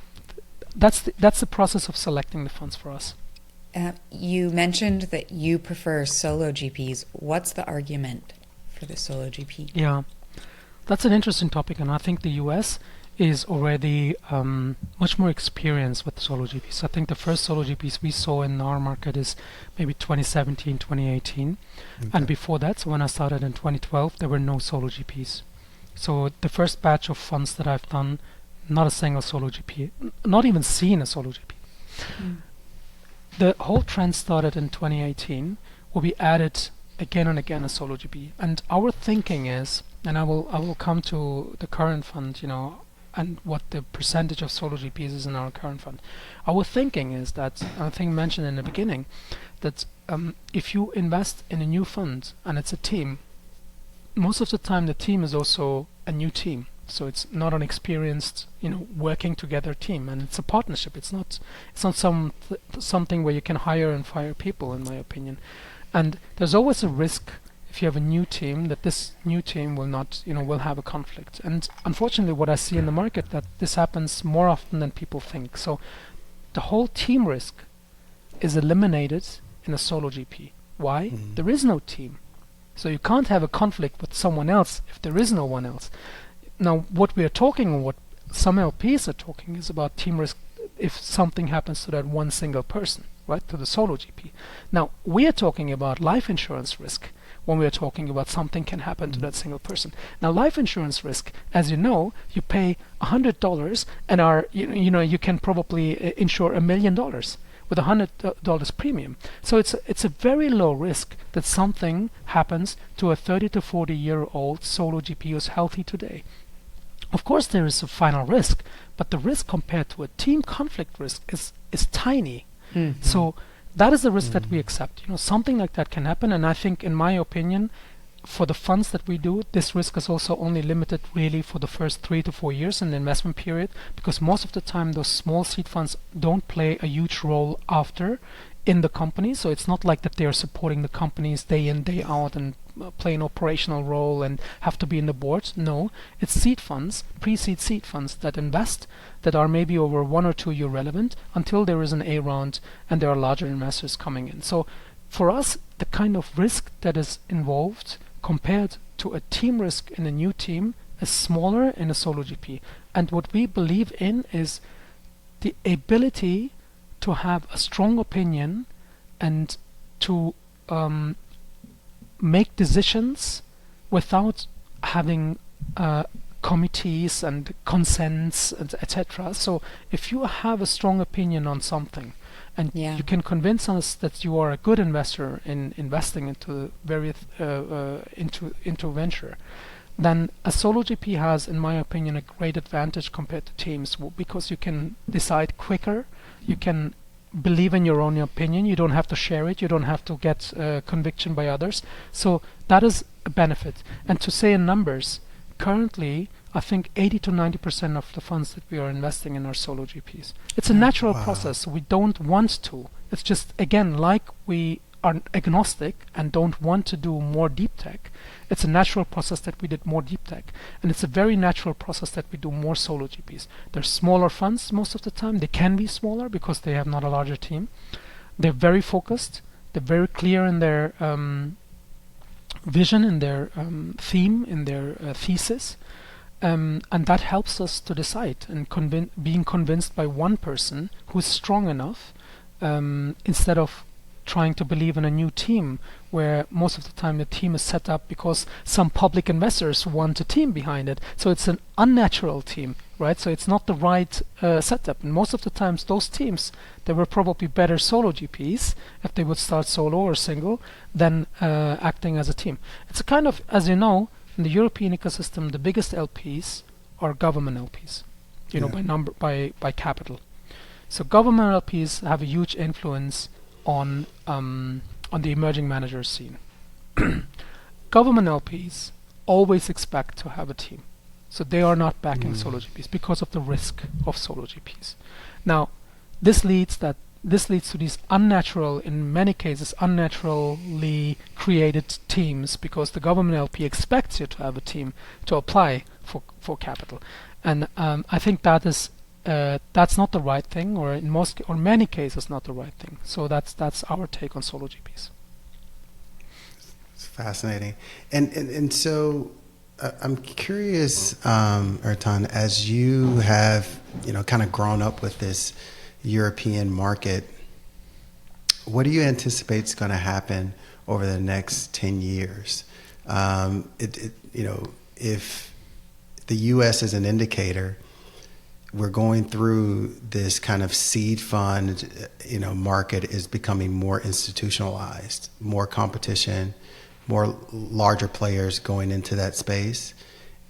process of selecting the funds for us. You mentioned that you prefer solo GPs. What's the argument for the solo GP? Yeah, that's an interesting topic, and I think the US is already much more experienced with solo GPs. I think the first solo GPs we saw in our market is maybe 2017, 2018. Okay. And before that, so when I started in 2012, there were no solo GPs. So the first batch of funds that I've done, not a single solo GP, not even seen a solo GP. The whole trend started in 2018, where we added again and again a solo GP. And our thinking is, and I will come to the current fund, and what the percentage of solo GPs is in our current fund. Our thinking is that, I think mentioned in the beginning, that if you invest in a new fund and it's a team, most of the time the team is also a new team. So it's not an experienced, working together team, and it's a partnership. It's not something where you can hire and fire people, in my opinion. And there's always a risk if you have a new team that this new team will not, will have a conflict. And unfortunately, what I see in the market that this happens more often than people think. So the whole team risk is eliminated in a solo GP. Why? There is no team. So you can't have a conflict with someone else if there is no one else. Now, what we are talking, or what some LPs are talking, is about team risk if something happens to that one single person, right, to the solo GP. Now, we are talking about life insurance risk when we are talking about something can happen to that single person. Now, life insurance risk, as you know, you pay $100 and you can probably insure $1 million with $100 premium. So it's a very low risk that something happens to a 30 to 40-year-old solo GP who's healthy today. Of course, there is a final risk, but the risk compared to a team conflict risk is tiny. So that is the risk that we accept. Something like that can happen, and I think, in my opinion, for the funds that we do, this risk is also only limited really for the first 3 to 4 years in the investment period, because most of the time those small seed funds don't play a huge role after in the company. So it's not like that they are supporting the companies day in, day out, and play an operational role and have to be in the board. No, it's seed funds, pre-seed seed funds that invest, that are maybe over 1 or 2 year relevant until there is an A round and there are larger investors coming in. So for us, the kind of risk that is involved compared to a team risk in a new team is smaller in a solo GP. And what we believe in is the ability to have a strong opinion and to make decisions without having committees and consents, etc. So if you have a strong opinion on something, and you can convince us that you are a good investor in investing into various into venture, then a solo GP has, in my opinion, a great advantage compared to teams, because you can decide quicker, you can believe in your own opinion, you don't have to share it, you don't have to get conviction by others. So that is a benefit. And to say in numbers, currently I think 80 to 90% of the funds that we are investing in are solo GPs. It's a natural process. We don't want to. It's just, again, like we are agnostic and don't want to do more deep tech, it's a natural process that we did more deep tech. And it's a very natural process that we do more solo GPs. They're smaller funds most of the time. They can be smaller because they have not a larger team. They're very focused. They're very clear in their vision, in their theme, in their thesis. And that helps us to decide, and being convinced by one person who's strong enough, instead of trying to believe in a new team, where most of the time the team is set up because some public investors want a team behind it. So it's an unnatural team, right? So it's not the right setup. And most of the times those teams, they were probably better solo GPs if they would start solo or single than acting as a team. It's a kind of, as you know, in the European ecosystem, the biggest LPs are government LPs, you know, by capital. So government LPs have a huge influence on the emerging manager scene. Government LPs always expect to have a team, so they are not backing solo GPs because of the risk of solo GPs. Now, this leads to these unnatural, in many cases, unnaturally created teams, because the government LP expects you to have a team to apply for capital, and I think that is. That's not the right thing, or in many cases not the right thing. So that's our take on solo GPs. It's fascinating, and so I'm curious, Ertan, as you have kind of grown up with this European market, what do you anticipate is going to happen over the next 10 years? If the U.S. is an indicator, we're going through this kind of seed fund, market is becoming more institutionalized, more competition, more larger players going into that space.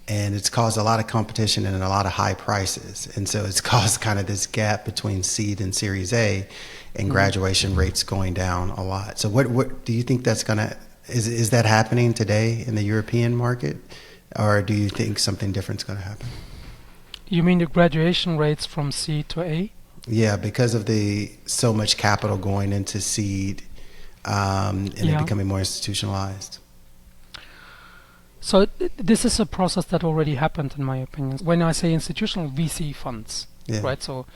And it's caused a lot of competition and a lot of high prices. And so it's caused kind of this gap between seed and Series A, and graduation rates going down a lot. So what do you think that's is that happening today in the European market? Or do you think something different is going to happen? You mean the graduation rates from C to A? Yeah, because of so much capital going into seed, and it becoming more institutionalized. So this is a process that already happened, in my opinion. When I say institutional, VC funds, right? So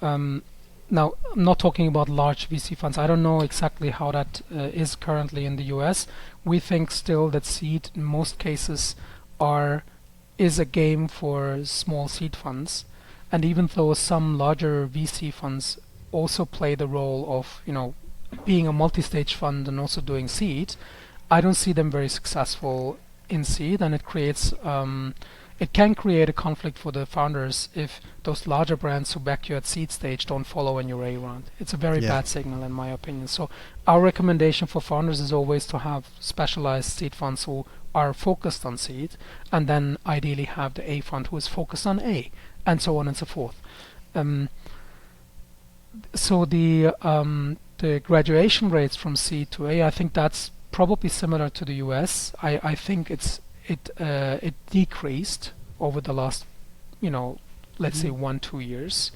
now I'm not talking about large VC funds. I don't know exactly how that is currently in the US. We think still that seed, in most cases, is a game for small seed funds, and even though some larger VC funds also play the role of being a multi-stage fund and also doing seed, I don't see them very successful in seed, and it can create a conflict for the founders if those larger brands who back you at seed stage don't follow in your A round. It's a very bad signal, in my opinion. So our recommendation for founders is always to have specialized seed funds who are focused on seed, and then ideally have the A fund who is focused on A, and so on and so forth. So the graduation rates from C to A, I think that's probably similar to the US. I think it decreased over the last, let's say 1-2 years.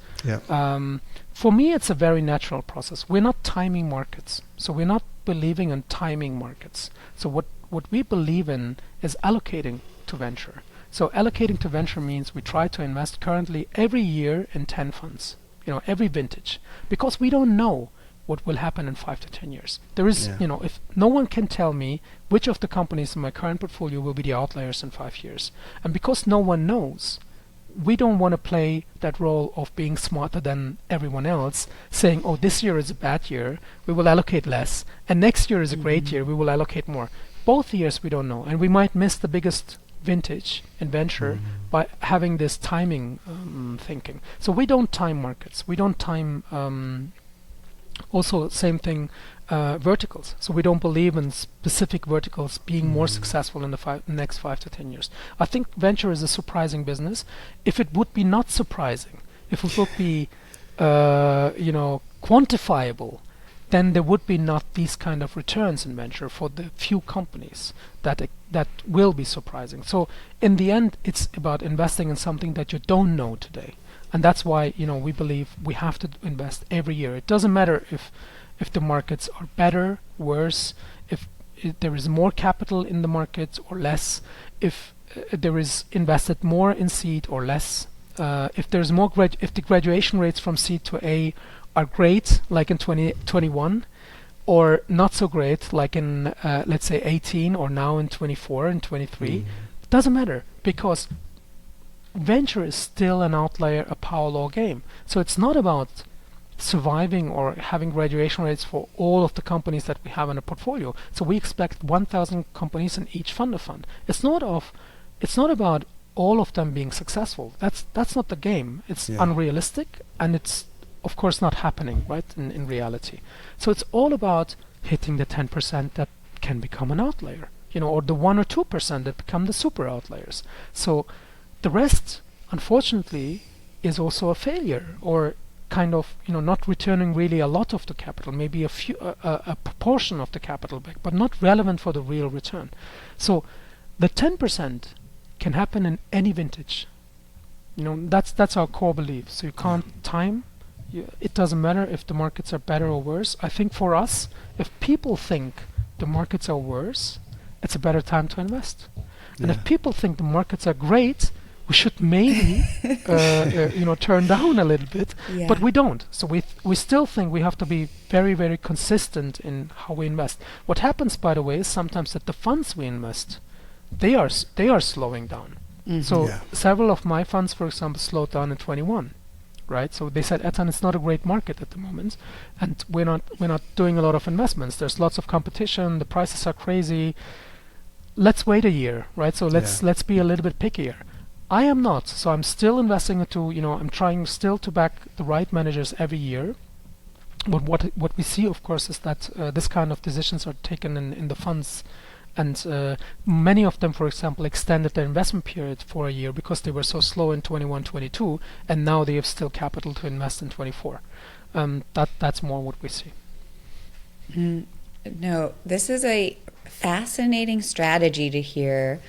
For me, it's a very natural process. We're not timing markets, so we're not believing in timing markets. So what we believe in is allocating to venture. So allocating to venture means we try to invest currently every year in 10 funds, every vintage, because we don't know what will happen in 5 to 10 years. There is, if no one can tell me which of the companies in my current portfolio will be the outliers in 5 years, and because no one knows, we don't want to play that role of being smarter than everyone else, saying, oh, this year is a bad year, we will allocate less, and next year is a great year, we will allocate more. Both years we don't know, and we might miss the biggest vintage in venture by having this timing thinking. So we don't time markets. We don't time also same thing verticals. So we don't believe in specific verticals being more successful in the next 5 to 10 years. I think venture is a surprising business. If it would be not surprising, if it would be quantifiable, then there would be not these kind of returns in venture for the few companies that will be surprising. So in the end, it's about investing in something that you don't know today, and that's why we believe we have to invest every year. It doesn't matter if the markets are better, worse, if there is more capital in the markets or less, if there is invested more in seed or less, if there's more if the graduation rates from seed to A are great, like in 2021, or not so great, like in let's say 18, or now in 24 and 23. It doesn't matter, because venture is still an outlier, a power law game. So it's not about surviving or having graduation rates for all of the companies that we have in a portfolio. So we expect 1,000 companies in each fund of fund. It's not about all of them being successful. That's not the game. It's unrealistic, and it's of course not happening, right, in reality. So it's all about hitting the 10% that can become an outlier, or the 1 or 2% that become the super outliers. So the rest, unfortunately, is also a failure, or kind of not returning really a lot of the capital, maybe a proportion of the capital back, but not relevant for the real return. So the 10% can happen in any vintage. That's our core belief. So you can't time. It doesn't matter if the markets are better or worse. I think for us, if people think the markets are worse, it's a better time to invest. And if people think the markets are great, we should maybe turn down a little bit, but we don't. So we still think we have to be very, very consistent in how we invest. What happens, by the way, is sometimes that the funds we invest, they are slowing down. So several of my funds, for example, slowed down in 21. Right, so they said, Ertan, it's not a great market at the moment, and we're not doing a lot of investments. There's lots of competition. The prices are crazy. Let's wait a year, right? So let's be a little bit pickier. I am not. So I'm still investing into, I'm trying still to back the right managers every year. But what we see, of course, is that this kind of decisions are taken in the funds. And many of them, for example, extended their investment period for a year because they were so slow in 21, 22, and now they have still capital to invest in 24. That's more what we see. No, this is a fascinating strategy to hear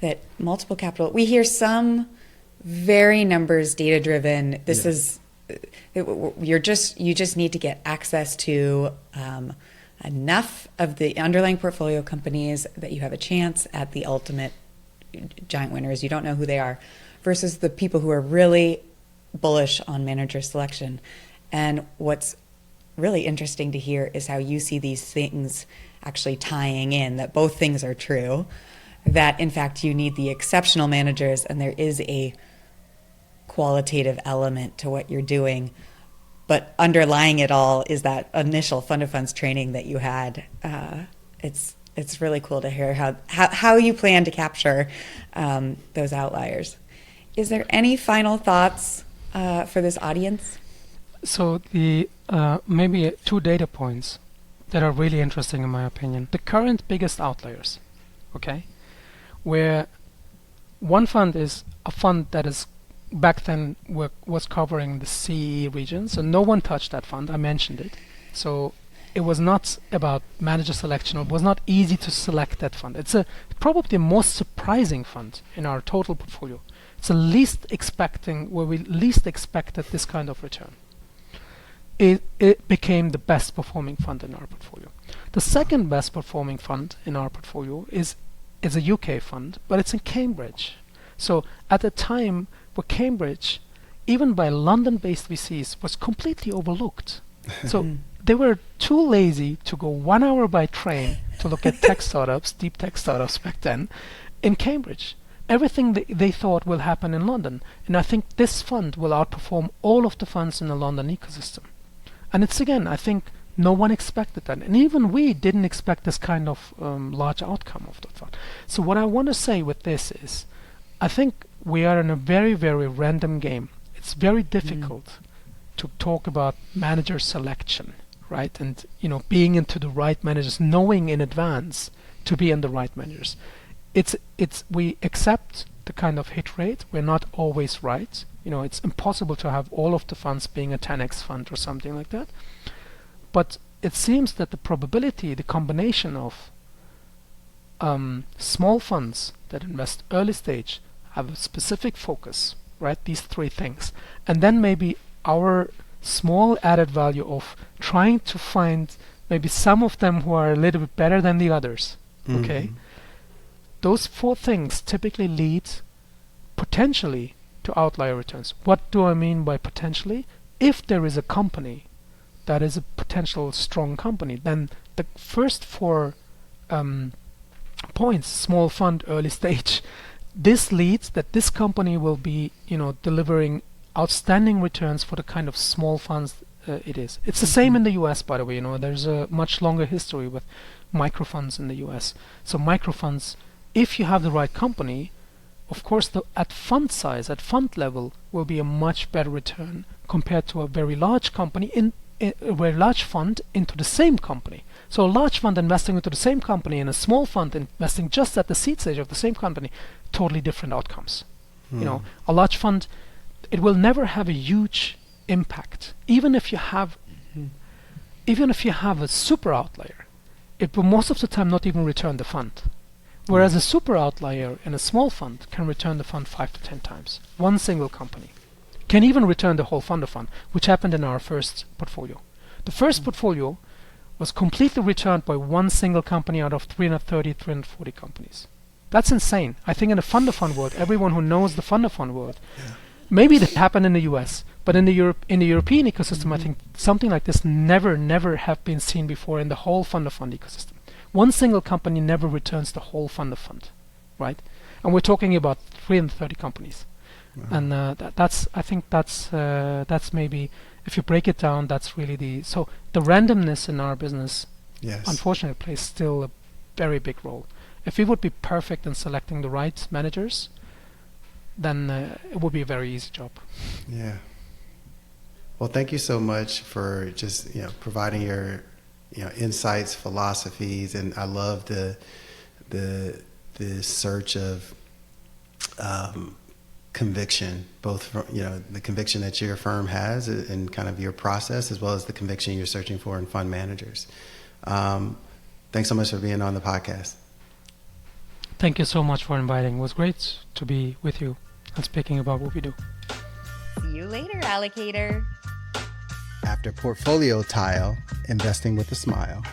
that multiple capital. We hear some very numbers data driven. This is you just need to get access to enough of the underlying portfolio companies that you have a chance at the ultimate giant winners. You don't know who they are, versus the people who are really bullish on manager selection. And what's really interesting to hear is how you see these things actually tying in, that both things are true, that in fact you need the exceptional managers and there is a qualitative element to what you're doing. But underlying it all is that initial fund of funds training that you had. It's really cool to hear how you plan to capture those outliers. Is there any final thoughts for this audience? So the maybe 2 data points that are really interesting in my opinion. The current biggest outliers, okay, where one fund is a fund that is back then was covering the CE region, so no one touched that fund. I mentioned it. So it was not about manager selection. It was not easy to select that fund. It's probably the most surprising fund in our total portfolio. It's where we least expected this kind of return. It became the best performing fund in our portfolio. The second best performing fund in our portfolio is a UK fund, but it's in Cambridge. So at the time, for Cambridge, even by London-based VCs, was completely overlooked. So they were too lazy to go 1 hour by train to look at tech startups, deep tech startups back then, in Cambridge. Everything they thought will happen in London. And I think this fund will outperform all of the funds in the London ecosystem. And it's, again, I think no one expected that. And even we didn't expect this kind of large outcome of the fund. So what I want to say with this is, I think we are in a very, very random game. It's very difficult to talk about manager selection, right? And being into the right managers, knowing in advance to be in the right managers. We accept the kind of hit rate. We're not always right. It's impossible to have all of the funds being a 10x fund or something like that. But it seems that the probability, the combination of small funds that invest early stage, have a specific focus, right? These 3 things. And then maybe our small added value of trying to find maybe some of them who are a little bit better than the others, okay? Those 4 things typically lead potentially to outlier returns. What do I mean by potentially? If there is a company that is a potential strong company, then the first 4 points, small fund, early stage, this leads that this company will be, delivering outstanding returns for the kind of small funds it is. It's the same in the US, by the way. There's a much longer history with microfunds in the US. So microfunds, if you have the right company, of course, at fund size, at fund level, will be a much better return compared to a very large company in a very large fund into the same company. So a large fund investing into the same company and a small fund investing just at the seed stage of the same company, totally different outcomes. A large fund, it will never have a huge impact. Even if you have a super outlier, it will most of the time not even return the fund. Whereas a super outlier in a small fund can return the fund 5 to 10 times. One single company can even return the whole fund of fund, which happened in our first portfolio. The first portfolio was completely returned by one single company out of 330, 340 companies. That's insane. I think in the fund of fund world, everyone who knows the fund of fund world, maybe that happened in the US, but in the European ecosystem, I think something like this never have been seen before in the whole fund of fund ecosystem. One single company never returns the whole fund of fund, right? And we're talking about 330 companies. And I think that's maybe, if you break it down, that's really the randomness in our business, unfortunately, plays still a very big role. If we would be perfect in selecting the right managers, then it would be a very easy job. Yeah. Well, thank you so much for just providing your insights, philosophies, and I love the search of conviction, both from the conviction that your firm has in kind of your process, as well as the conviction you're searching for in fund managers. Thanks so much for being on the podcast. Thank you so much for inviting. It was great to be with you and speaking about what we do. See you later, allocator. After Portfolio Tile, Investing with a Smile.